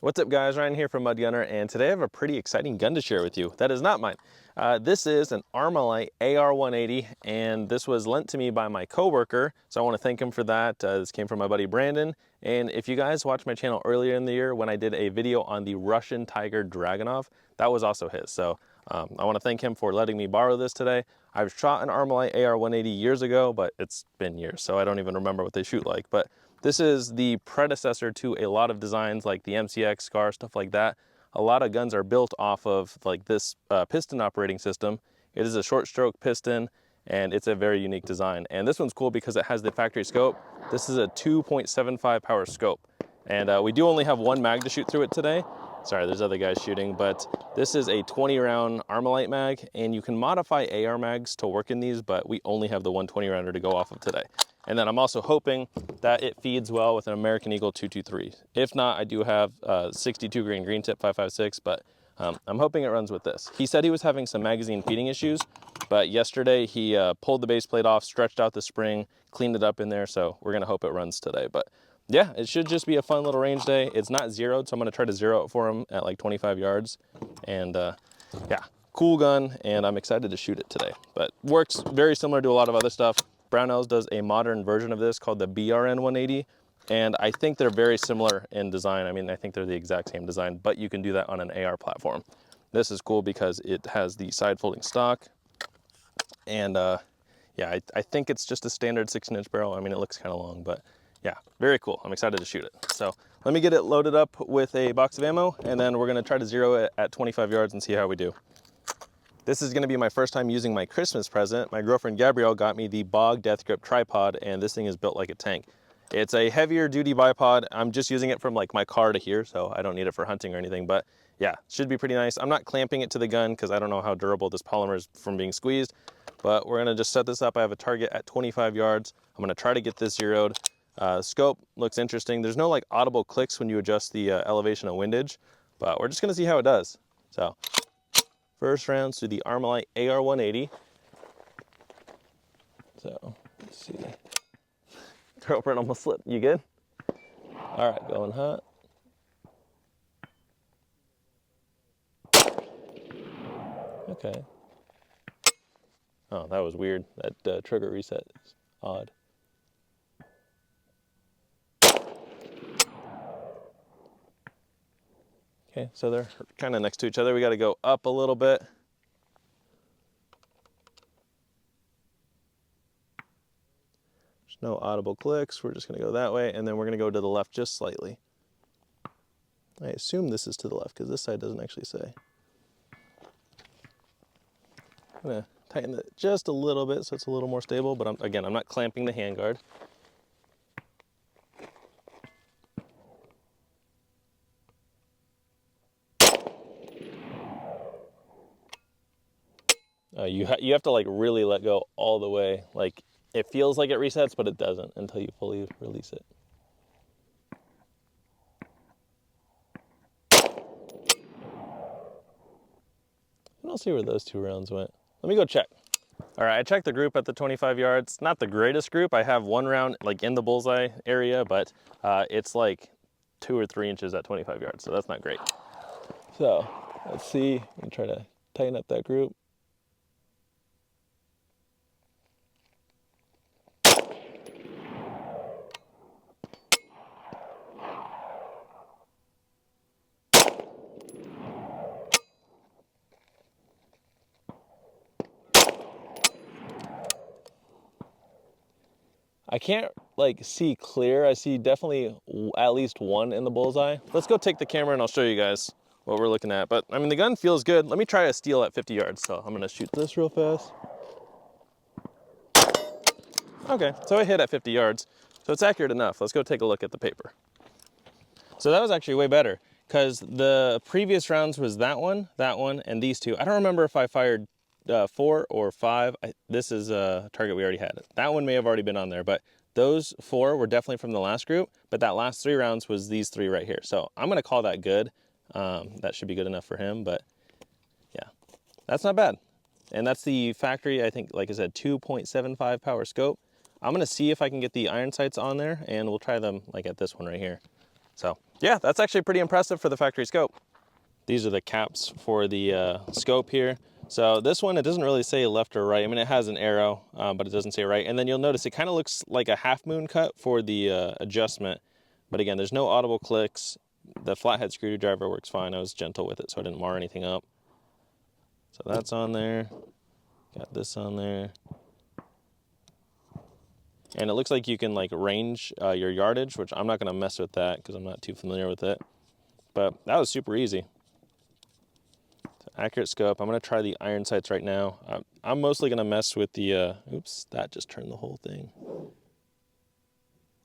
What's up guys, Ryan here from Mud Gunner, and today I have a pretty exciting gun to share with you. That is not mine. This is an Armalite AR-180, and this was lent to me by my coworker, so I want to thank him for that. This came from my buddy Brandon, and if you guys watched my channel earlier in the year when I did a video on the Russian Tiger Dragunov, that was also his. So I want to thank him for letting me borrow this today. I've shot an Armalite AR-180 years ago, but it's been years, so I don't even remember what they shoot like. But this is the predecessor to a lot of designs like the MCX, Scar, stuff like that. A lot of guns are built off of like this piston operating system. It is a short stroke piston, and it's a very unique design. And this one's cool because it has the factory scope. This is a 2.75 power scope. And we do only have one mag to shoot through it today. Sorry, there's other guys shooting, but this is a 20 round Armalite mag, and you can modify AR mags to work in these, but we only have the 120 rounder to go off of today. And then I'm also hoping that it feeds well with an American Eagle 223. If not, I do have 62 grain green tip 5.56, but I'm hoping it runs with this. He said he was having some magazine feeding issues, but yesterday he pulled the base plate off, stretched out the spring, cleaned it up in there, so we're gonna hope it runs today. But yeah, it should just be a fun little range day. It's not zeroed, so I'm gonna try to zero it for him at like 25 yards. And yeah, cool gun, and I'm excited to shoot it today. But works very similar to a lot of other stuff. Brownells does a modern version of this called the BRN 180, and I think they're very similar in design. I mean, I think they're the exact same design, but you can do that on an AR platform. This is cool because it has the side folding stock, and yeah, I think it's just a standard 16-inch barrel. I mean, it looks kind of long, but yeah, very cool. I'm excited to shoot it. So let me get it loaded up with a box of ammo, and then we're gonna try to zero it at 25 yards and see how we do. This is gonna be my first time using my Christmas present. My girlfriend Gabrielle got me the Bog Death Grip tripod, and this thing is built like a tank. It's a heavier duty bipod. I'm just using it from like my car to here, so I don't need it for hunting or anything, but yeah, should be pretty nice. I'm not clamping it to the gun because I don't know how durable this polymer is from being squeezed, but we're gonna just set this up. I have a target at 25 yards. I'm gonna try to get this zeroed. Scope looks interesting. There's no like audible clicks when you adjust the elevation of windage, but we're just gonna see how it does. So first rounds through the Armalite AR-180. So let's see. Girlfriend almost slipped. You good? All right, going hot. Okay. Oh, that was weird. That trigger reset is odd. Okay, so they're kind of next to each other. We got to go up a little bit. There's no audible clicks. We're just going to go that way, and then we're going to go to the left just slightly. I assume this is to the left because this side doesn't actually say. I'm going to tighten it just a little bit so it's a little more stable, but I'm not clamping the handguard. You have to like really let go all the way. Like it feels like it resets, but it doesn't until you fully release it. I don't see where those two rounds went. Let me go check. All right, I checked the group at the 25 yards. Not the greatest group. I have one round like in the bullseye area, but it's like 2 or 3 inches at 25 yards, so that's not great. So let's see. I'm gonna try to tighten up that group. I can't like see clear. I see definitely at least one in the bullseye. Let's go take the camera and I'll show you guys what we're looking at. But I mean, the gun feels good. Let me try a steel at 50 yards. So I'm gonna shoot this real fast. Okay, so I hit at 50 yards. So it's accurate enough. Let's go take a look at the paper. So that was actually way better because the previous rounds was that one, and these two. I don't remember if I fired 4 or 5. This is a target we already had. That one may have already been on there, but those 4 were definitely from the last group, but that last 3 rounds was these 3 right here. So I'm gonna call that good. That should be good enough for him, but yeah, that's not bad. And that's the factory, I think, like I said, 2.75 power scope. I'm gonna see if I can get the iron sights on there, and we'll try them like at this one right here. So Yeah, that's actually pretty impressive for the factory scope. These are the caps for the scope here. So this one, it doesn't really say left or right. I mean, it has an arrow, but it doesn't say right. And then you'll notice it kind of looks like a half moon cut for the adjustment. But again, there's no audible clicks. The flathead screwdriver works fine. I was gentle with it, so I didn't mar anything up. So that's on there. Got this on there. And it looks like you can like range your yardage, which I'm not going to mess with that because I'm not too familiar with it. But that was super easy. Accurate scope. I'm going to try the iron sights right now. I'm mostly going to mess with the, oops, that just turned the whole thing.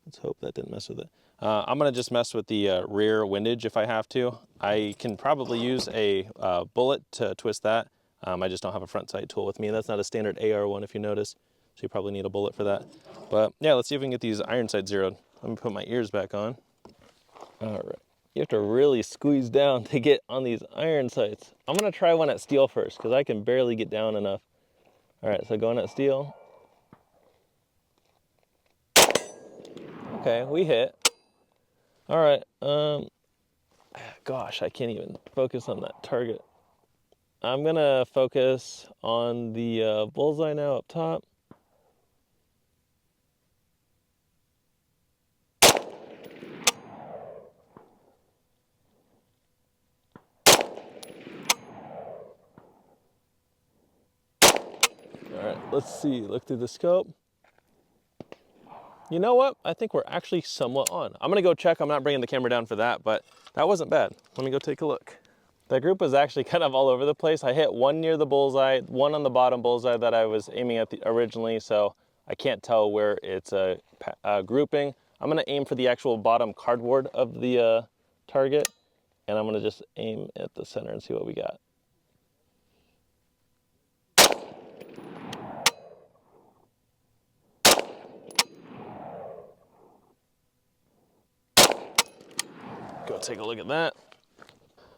Let's hope that didn't mess with it. I'm going to just mess with the rear windage if I have to. I can probably use a bullet to twist that. I just don't have a front sight tool with me. That's not a standard AR one if you notice. So you probably need a bullet for that. But yeah, let's see if we can get these iron sights zeroed. Let me put my ears back on. All right. You have to really squeeze down to get on these iron sights. I'm gonna try one at steel first because I can barely get down enough. All right, so going at steel. Okay, we hit. All right, gosh, I can't even focus on that target. I'm gonna focus on the bullseye now up top. All right, let's see, look through the scope. You know what? I think we're actually somewhat on. I'm gonna go check. I'm not bringing the camera down for that, but that wasn't bad. Let me go take a look. That group was actually kind of all over the place. I hit one near the bullseye, one on the bottom bullseye that I was aiming at originally, so I can't tell where it's grouping. I'm gonna aim for the actual bottom cardboard of the target, and I'm gonna just aim at the center and see what we got. Go take a look at that.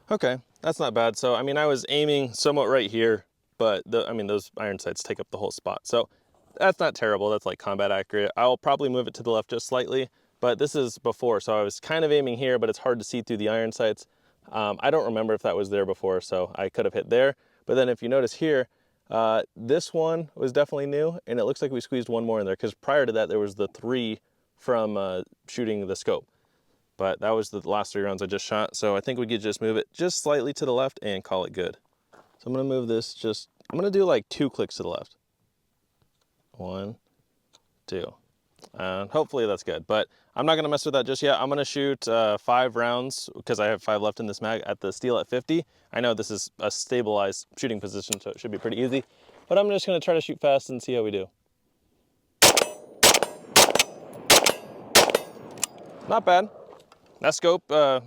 Okay, that's not bad. So, I mean, I was aiming somewhat right here, but I mean, those iron sights take up the whole spot. So that's not terrible. That's like combat accurate. I'll probably move it to the left just slightly, but this is before. So I was kind of aiming here, but it's hard to see through the iron sights. I don't remember if that was there before, so I could have hit there. But then if you notice here, this one was definitely new, and it looks like we squeezed one more in there because prior to that, there was the 3 from shooting the scope. But that was the last 3 rounds I just shot. So I think we could just move it just slightly to the left and call it good. So I'm gonna move this I'm gonna do like 2 clicks to the left. 1, 2. Hopefully that's good, but I'm not gonna mess with that just yet. I'm gonna shoot 5 rounds because I have 5 left in this mag at the steel at 50. I know this is a stabilized shooting position, so it should be pretty easy, but I'm just gonna try to shoot fast and see how we do. Not bad. That scope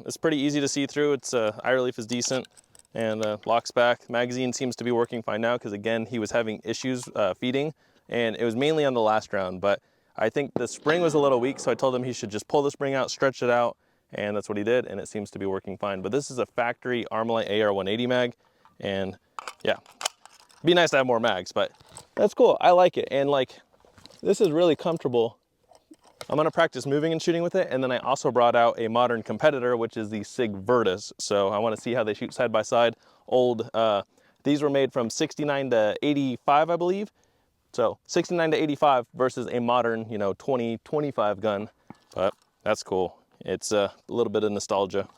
is pretty easy to see through. Its eye relief is decent and locks back. Magazine seems to be working fine now because again, he was having issues feeding, and it was mainly on the last round, but I think the spring was a little weak, so I told him he should just pull the spring out, stretch it out, and that's what he did, and it seems to be working fine. But this is a factory Armalite AR-180 mag, and yeah, it'd be nice to have more mags, but that's cool. I like it, and like, this is really comfortable. I'm gonna practice moving and shooting with it, and then I also brought out a modern competitor, which is the Sig Virtus. So I wanna see how they shoot side by side. These were made from 69 to 85, I believe. So 69 to 85 versus a modern, 2025 gun, but that's cool. It's a little bit of nostalgia.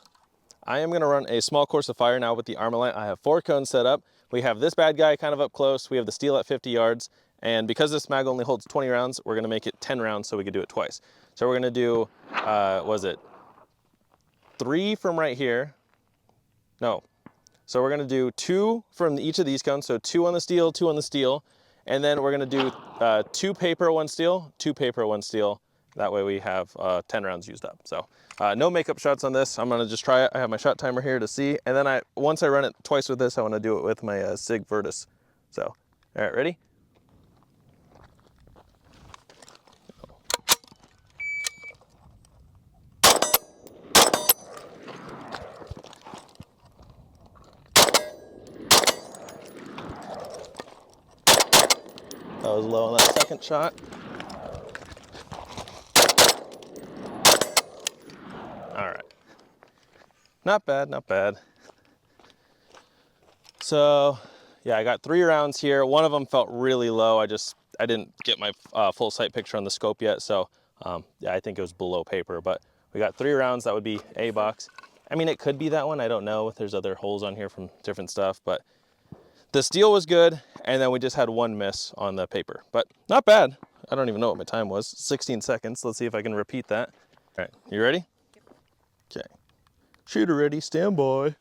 I am gonna run a small course of fire now with the Armalite. I have 4 cones set up. We have this bad guy kind of up close. We have the steel at 50 yards. And because this mag only holds 20 rounds, we're gonna make it 10 rounds so we can do it twice. So we're gonna do, 3 from right here? No. So we're gonna do 2 from each of these cones. So 2 on the steel, 2 on the steel. And then we're gonna do 2 paper, 1 steel, 2 paper, 1 steel. That way we have 10 rounds used up. So no makeup shots on this. I'm gonna just try it. I have my shot timer here to see. And then once I run it twice with this, I wanna do it with my Sig Virtus. So, all right, ready? That was low on that second shot. All right. Not bad, not bad. So yeah, I got 3 rounds here. One of them felt really low. I didn't get my full sight picture on the scope yet. So yeah, I think it was below paper, but we got 3 rounds. That would be A box. I mean, it could be that one. I don't know if there's other holes on here from different stuff, but the steel was good. And then we just had 1 miss on the paper, but not bad. I don't even know what my time was. 16 seconds. Let's see if I can repeat that. All right, you ready? Okay. Shooter ready, stand by.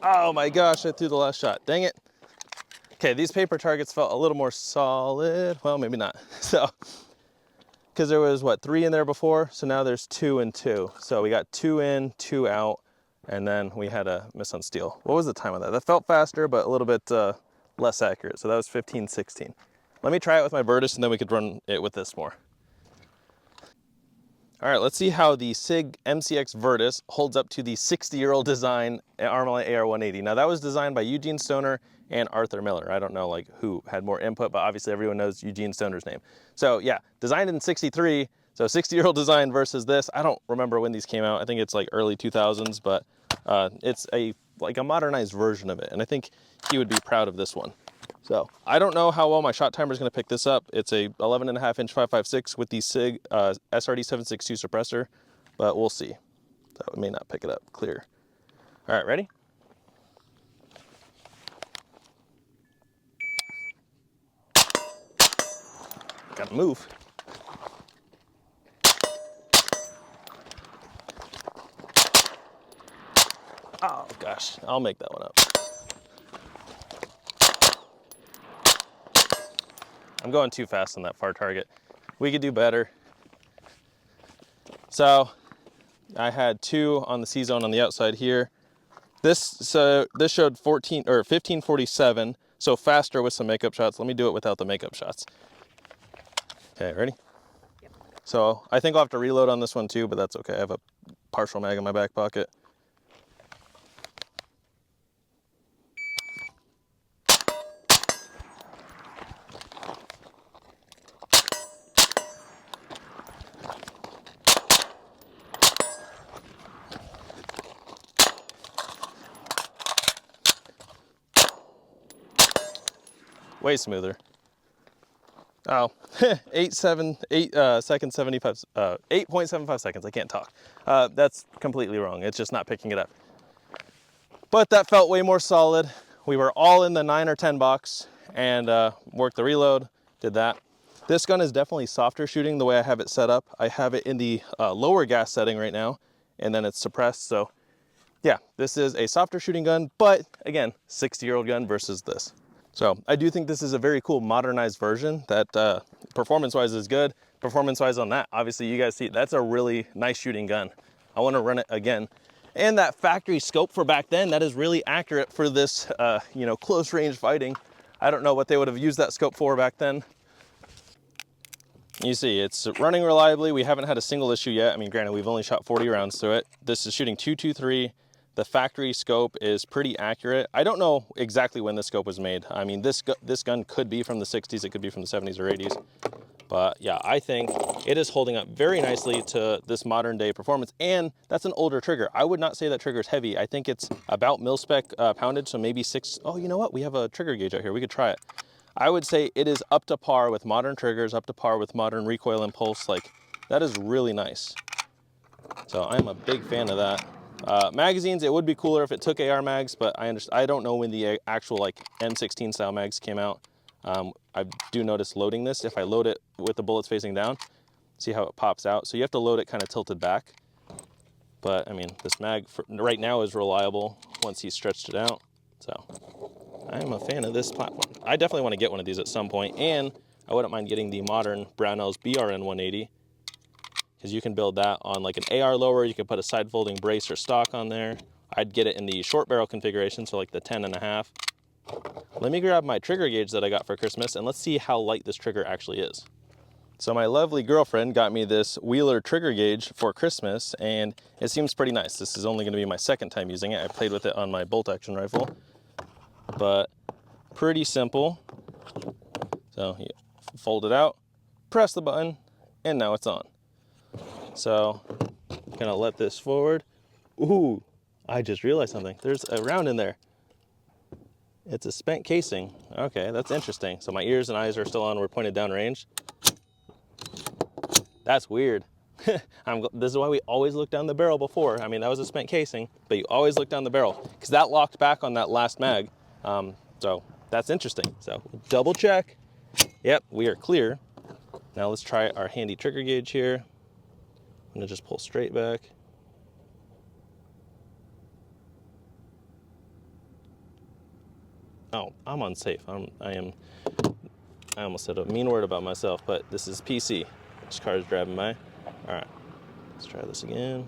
Oh my gosh, I threw the last shot. Dang it. Okay, these paper targets felt a little more solid. Well, maybe not. So, because there was what, 3 in there before, so now there's 2 and 2. So we got 2 in, 2 out, and then we had a miss on steel. What was the time on that? That felt faster, but a little bit less accurate. So that was 15-16. Let me try it with my Virtus, and then we could run it with this more. All right, let's see how the Sig MCX Virtus holds up to the 60-year-old design Armalite AR-180. Now that was designed by Eugene Stoner and Arthur Miller. I don't know like who had more input, but obviously everyone knows Eugene Stoner's name. So yeah, designed in 63, so 60-year-old design versus this. I don't remember when these came out. I think it's like early 2000s, but it's like a modernized version of it. And I think he would be proud of this one. So I don't know how well my shot timer is going to pick this up. It's a 11.5-inch 5.56 with the Sig SRD 762 suppressor, but we'll see. That may not pick it up clear. All right, ready? Gotta move. Oh gosh, I'll make that one up. I'm going too fast on that far target. We could do better. So I had 2 on the C-zone on the outside here. This showed 1547, so faster with some makeup shots. Let me do it without the makeup shots. Okay, ready? Yep. So I think I'll have to reload on this one too, but that's okay. I have a partial mag in my back pocket. Way smoother. Oh, 8.75 seconds. I can't talk. That's completely wrong. It's just not picking it up. But that felt way more solid. We were all in the 9 or 10 box and worked the reload, did that. This gun is definitely softer shooting the way I have it set up. I have it in the lower gas setting right now, and then it's suppressed. So yeah, this is a softer shooting gun, but again, 60-year-old gun versus this. So I do think this is a very cool modernized version that performance-wise is good. Performance-wise on that, obviously you guys see, that's a really nice shooting gun. I want to run it again. And that factory scope for back then, that is really accurate for this, you know, close range fighting. I don't know what they would have used that scope for back then. You see, it's running reliably. We haven't had a single issue yet. I mean, granted, we've only shot 40 rounds through it. This is shooting 223. The factory scope is pretty accurate. I don't know exactly when this scope was made. I mean, this gun could be from the 60s, it could be from the 70s or 80s. But yeah, I think it is holding up very nicely to this modern day performance. And that's an older trigger. I would not say that trigger is heavy. I think it's about mil-spec poundage, so maybe 6. Oh, you know what? We have a trigger gauge out here. We could try it. I would say it is up to par with modern triggers, up to par with modern recoil impulse. Like, that is really nice. So I'm a big fan of that. Magazines, it would be cooler if it took AR mags, but I don't know when the actual like M16 style mags came out. I do notice loading this, if I load it with the bullets facing down, see how it pops out. So you have to load it kind of tilted back. But I mean, this mag right now is reliable once he's stretched it out. So I'm a fan of this platform. I definitely want to get one of these at some point, and I wouldn't mind getting the modern Brownell's BRN 180. Because you can build that on like an AR lower. You can put a side folding brace or stock on there. I'd get it in the short barrel configuration, so like the 10.5. Let me grab my trigger gauge that I got for Christmas and let's see how light this trigger actually is. So my lovely girlfriend got me this Wheeler trigger gauge for Christmas, and it seems pretty nice. This is only going to be my second time using it. I played with it on my bolt action rifle, but pretty simple. So you fold it out, press the button, and now it's on. So I'm gonna let this forward. Ooh, I just realized something. There's a round in there. It's a spent casing. Okay, that's interesting. So my ears and eyes are still on. We're pointed down range. That's weird. This is why we always look down the barrel before. I mean, that was a spent casing, but you always look down the barrel because that locked back on that last mag. So that's interesting. So double check. Yep, we are clear. Now let's try our handy trigger gauge here. I'm gonna just pull straight back. Oh, I'm unsafe. I almost said a mean word about myself, but this is PC. This car is driving by. All right, let's try this again.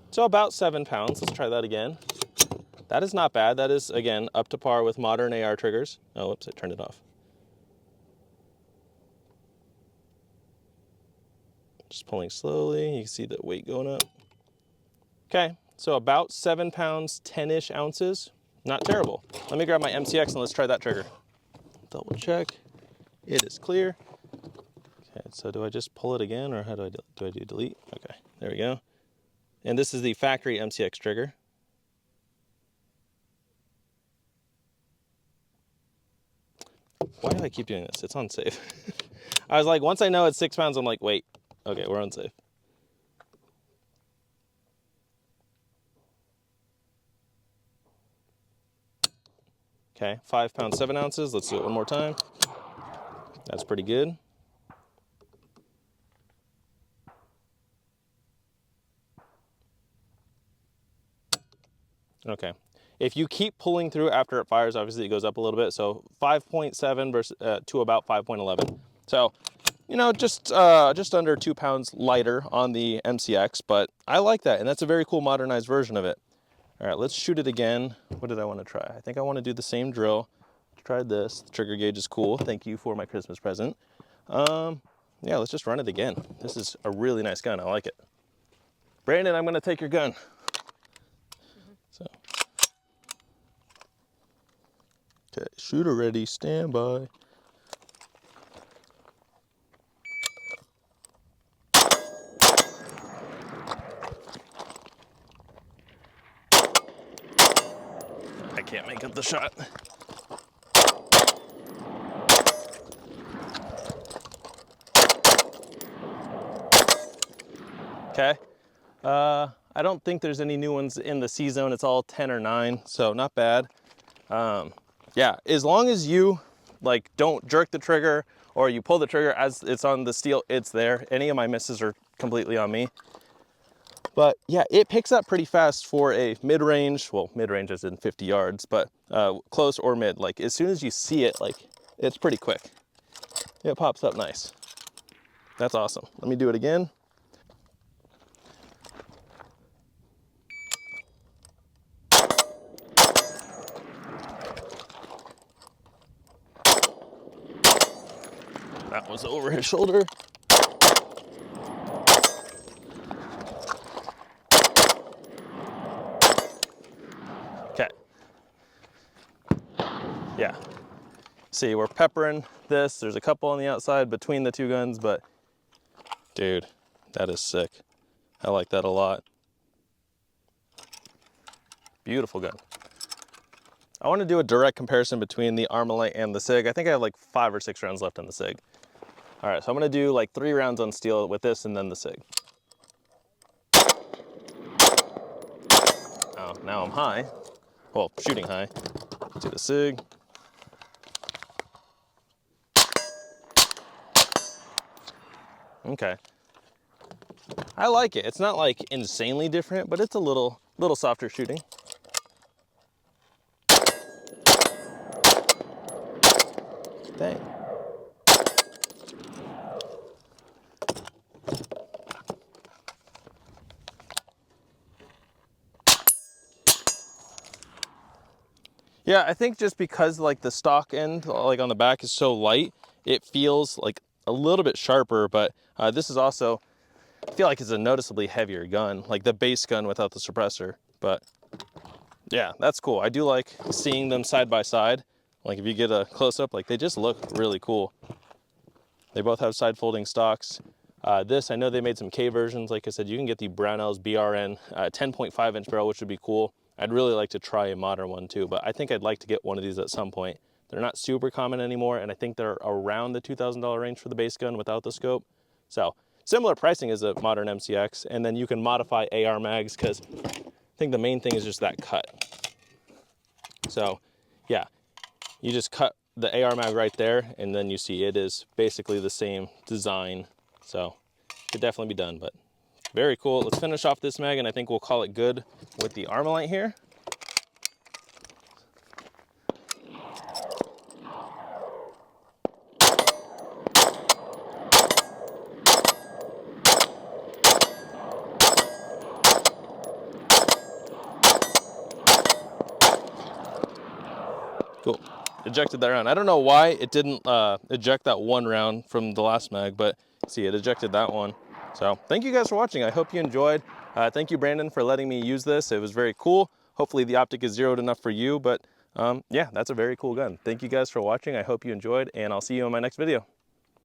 So about 7 pounds. Let's try that again. That is not bad. That is, again, up to par with modern AR triggers. Oh, whoops, I turned it off. Just pulling slowly. You can see the weight going up. Okay, so about 7 pounds, 10-ish ounces. Not terrible. Let me grab my MCX and let's try that trigger. Double check. It is clear. Okay, so do I just pull it again, or how do I do delete? Okay, there we go. And this is the factory MCX trigger. Why do I keep doing this? It's unsafe. I was like, once I know it's 6 pounds, I'm like, wait, okay, we're unsafe. Okay, 5 pounds, 7 ounces. Let's do it one more time. That's pretty good. Okay. If you keep pulling through after it fires, obviously it goes up a little bit. So 5.7 versus to about 5.11. So, you know, just under 2 pounds lighter on the MCX, but I like that, and that's a very cool modernized version of it. All right, let's shoot it again. What did I want to try? I think I want to do the same drill. Tried this. The trigger gauge is cool. Thank you for my Christmas present. Yeah, let's just run it again. This is a really nice gun. I like it. Brandon, I'm going to take your gun. So. Okay, shooter ready, stand by. I can't make up the shot. Okay. I don't think there's any new ones in the C zone. It's all 10 or 9, so not bad. Yeah, as long as you like don't jerk the trigger or you pull the trigger as it's on the steel, it's there. Any of my misses are completely on me. But yeah, it picks up pretty fast for a mid-range, well, mid-range is in 50 yards, but close or mid. Like as soon as you see it, like it's pretty quick. It pops up nice. That's awesome. Let me do it again. That was over his shoulder. Okay. Yeah. See, we're peppering this. There's a couple on the outside between the two guns, but dude, that is sick. I like that a lot. Beautiful gun. I want to do a direct comparison between the Armalite and the Sig. I think I have like 5 or 6 rounds left on the Sig. All right, so I'm gonna do like 3 rounds on steel with this and then the Sig. Oh, now I'm high. Well, shooting high. Let's do the Sig. Okay. I like it. It's not like insanely different, but it's a little softer shooting. Dang. Yeah, I think just because like the stock end, like on the back, is so light, it feels like a little bit sharper, but this is also, I feel like it's a noticeably heavier gun, like the base gun without the suppressor. But yeah, that's cool. I do like seeing them side by side. Like if you get a close up, like they just look really cool. They both have side folding stocks. This, I know they made some K versions. Like I said, you can get the Brownell's BRN 10.5 inch barrel, which would be cool. I'd really like to try a modern one too, but I think I'd like to get one of these at some point. They're not super common anymore, and I think they're around the $2,000 range for the base gun without the scope. So similar pricing as a modern MCX, and then you can modify AR mags, because I think the main thing is just that cut. So yeah, you just cut the AR mag right there, and then you see it is basically the same design. So could definitely be done, but very cool. Let's finish off this mag, and I think we'll call it good with the Armalite here. Cool. Ejected that round. I don't know why it didn't eject that one round from the last mag, but see, it ejected that one. So thank you guys for watching. I hope you enjoyed. Thank you, Brandon, for letting me use this. It was very cool. Hopefully the optic is zeroed enough for you, but yeah, that's a very cool gun. Thank you guys for watching. I hope you enjoyed, and I'll see you in my next video.